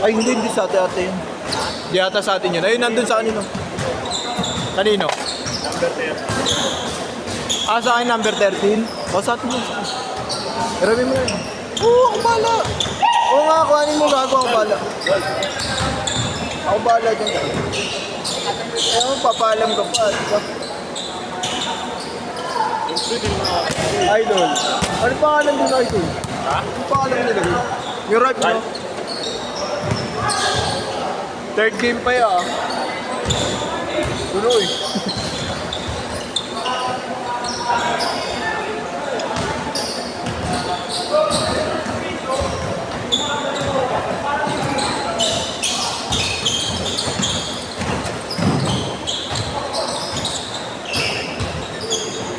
Ay, hindi sa atin ate yun. Hindi ata sa atin yun. Ayun, nandun sa kanino. Kanino? Number 10. Ah, sa akin number 13? O, sa atin yun. Grabe mo yun. Oo, ako bala. Oo nga, kuhanin mo gago, ako bala. Ako bala dyan. Ayaw, papalam ka pa. Diba? Idol. Ano pangalan din, Idol? Ha? Ano pangalan nila dun? Yung right mo? Third game pa yan. Tuloy.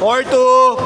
Four two.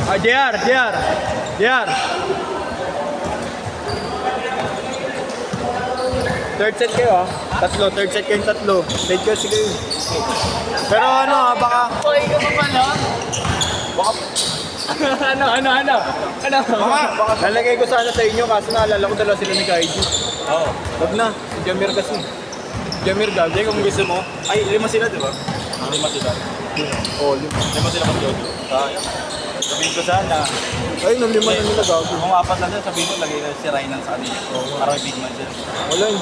Ah, JR. Third set kayo ah. Third set kayong tatlo. Late kayo sige. Pero ano ah, baka... Okay ka pa pala? Baka... Ano? Baka nalagay ko sana sa inyo kaso naalala ko dalawa sila ni Kaiji. Oo. Wag na, si Jamir kasi. Jamir gago. Hindi, kung gusto mo. Ay, 5 sila, di ba? 5 sila. Oh, lima. 5 sila mag-jogi. Sabihin ko sana. Ay, nang lima na nila gago. Kung 4 lang sila, sabihin ko, lagay na si Rainan sa kanila. Para may big man sila. Wala yun.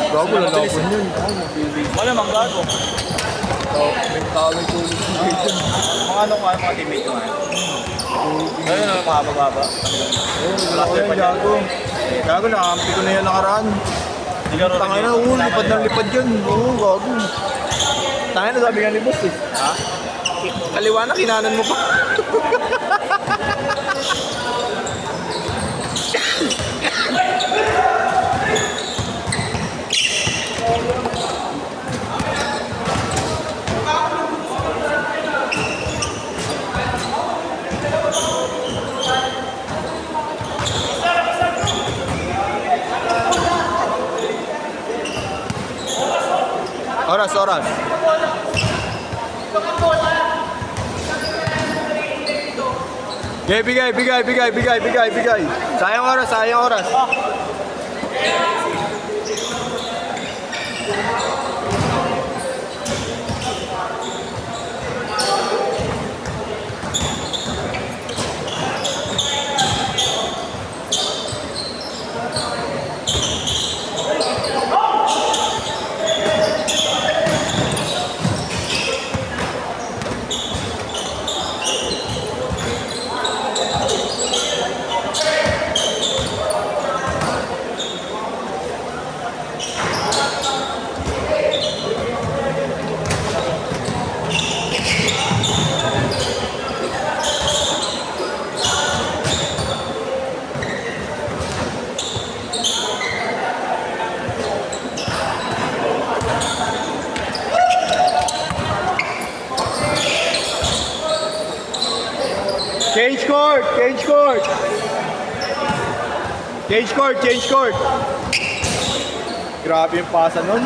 Gago, lalaban yun. Wala, mang gago. Oh, may tawag ko. Mga ano nga, mga teammate ko nga. Ayun na, mga haba-haba. Wala ko yan, gago. Gago, nakampi ko na yan nakaraan. Tangay na, lipad ng lipad yan. Oo, gago. Tangay na, sabi nga ni boss eh. Ha? Kaliwa na, kinanan mo pa. Oras. Okay, bigay. Sayang oras. Change court. Grabe yung pasa nun.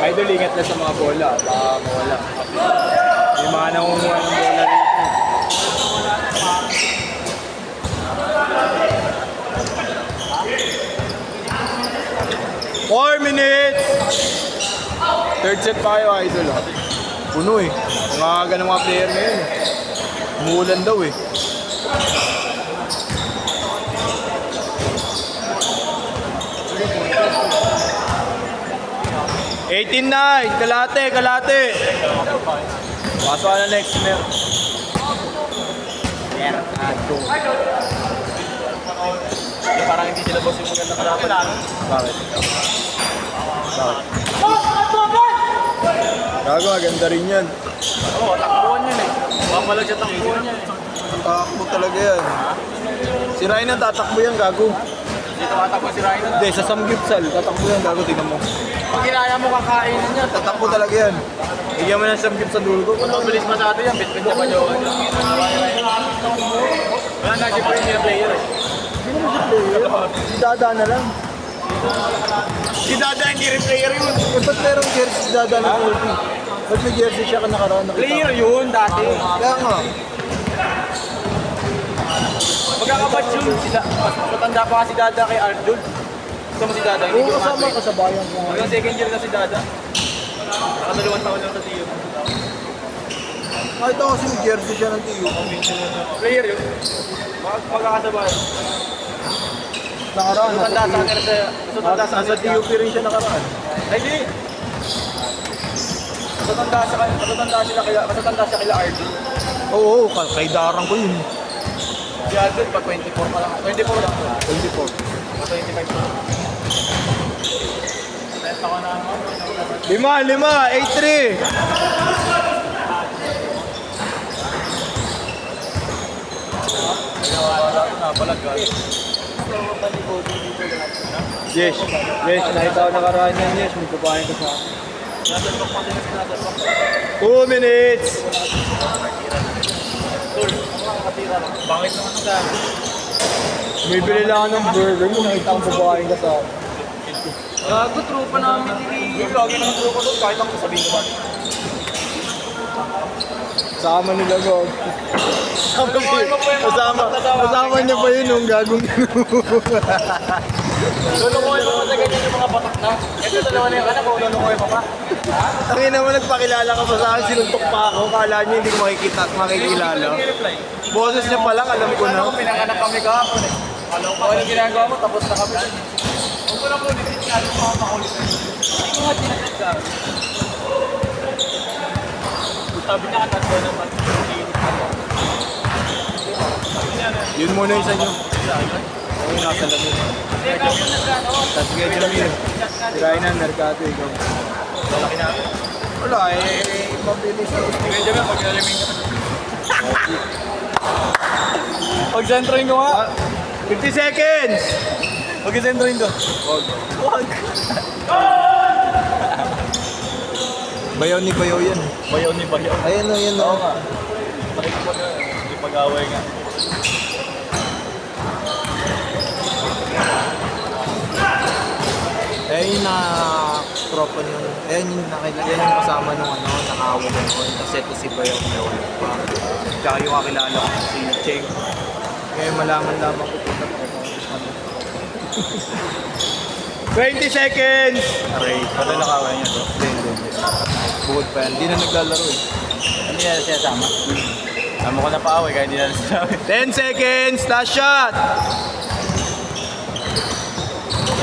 Idol, ingat na sa mga bola. Baka mawala. May mga nangunguha ng bola rito. Four minutes! Third set pa kayo, Idol. Puno eh. Mga ganang mga player ngayon. Umuulan daw eh. $18-9, kalate. Pasok na next minute. Parang hindi sila boss yung maganda kalaban. Bakit? Gago, maganda rin yan. Oo, takbuhan yan eh. Papalag siya takbuhan yan eh. Tatakbo talaga yan. Si Ryan tatakbo yan, gago. Dito matakbo si Ryan. Hindi, sa Samgyupsal, tatakbo yan, gago, tingnan mo. Pag kinaya mo kakainan niya, Tatakbo talaga yan. Bigyan mo ng Samgyupsal dulo. kung mabilis masyado yan, bit-bit niya pa jowa niya. Wala na si premier player eh. Sino mo si player? Si Dada na lang. Si Dada hindi rin player yun. Eh, ba't merong jersey si Dada na ulti? Ba't may jersey siya ka nakaraan nakita? Player yun dati. Kaya nga. Magkakabatch yun. Mas matanda pa si Dada kay Arnold. Gusto mo si Dada? Hindi Oo, ko kasama masabi. kasabayan ko nga. Hanggang second year na si Dada. Nakadalawang taon lang sa TU. Kahit ako kasi may jersey siya ng TU. Player yun. Magkakasabayan. Nakaraan. Matanda sa kanila sa... Matanda sa Nasa kanila. TUP rin siya nakaraan. Ay, di. Matatanda siya kila Arnold. Oo, kay Darang ko yun. Si Arnold pa 24 pa lang. 24 lang. 24. Pa 25 pa lang. Tenta ko na naman. 5-5, 8-3. Yes, nakita ko nakaraan yan, yes, may kupain ko sa akin. 2 minutes! Bangit naman ang gano'n. Bibili lang ako ng burger, may nakita akong babaeng ka sa akin. Gago, tropa namin ni Lagi naman tropa doon, kahit ako sabihin ko ba. Kasama nila ko. Kasama niya pa yun nung gagong Lulukoy mo sa ganyan yung mga batak na. Ito dalawa na yung anak ko, lulukoy pa pa. Tangin naman, nagpakilala ka pa sa akin, sinuntok pa ako. Kala niyo hindi ko makikita at makikilala. Boses niya pa lang, alam ko na. Ako, pinanganak kami kahapon eh. Alam ko, anong ginagawa mo, tapos na kami. Huwag ko na po, ulitin ka, ano mga makulit. Hindi ko nga tinatid ka. Sabi niya, katatlo naman. Yun muna yung sa inyo. Ako yung nasa labi. Tapos kaya Jamil. Tirahin na, Mercato, ikaw. Lalaki na. Wala eh, mabilis. Sige, Jamil, pag-alamin ka. Pag-centroin ko nga. 50 seconds! Pag-centroin ko. Wag. Bayaw ni bayaw yan. Bayaw ni bayaw. Ayan o, yan o. Oo nga. Nakita ko na. Hindi pag-away nga. Ayan yung tropa nun. Ayan yung yan yung kasama nung ano, nakawag ko. Kasi ito si bayaw na wala pa. Tsaka yung kakilala ko si Cheng. Kaya malaman lamang ko punta pa ako. 20 seconds! Aray. Wala nakaway niya to. Hindi. Bukod pa yan. Hindi na naglalaro eh. Hindi na siya sama. Sama ko na pa-away kaya hindi na sinabi. 10 seconds! Last shot!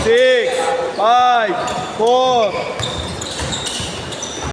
6, 5, 4,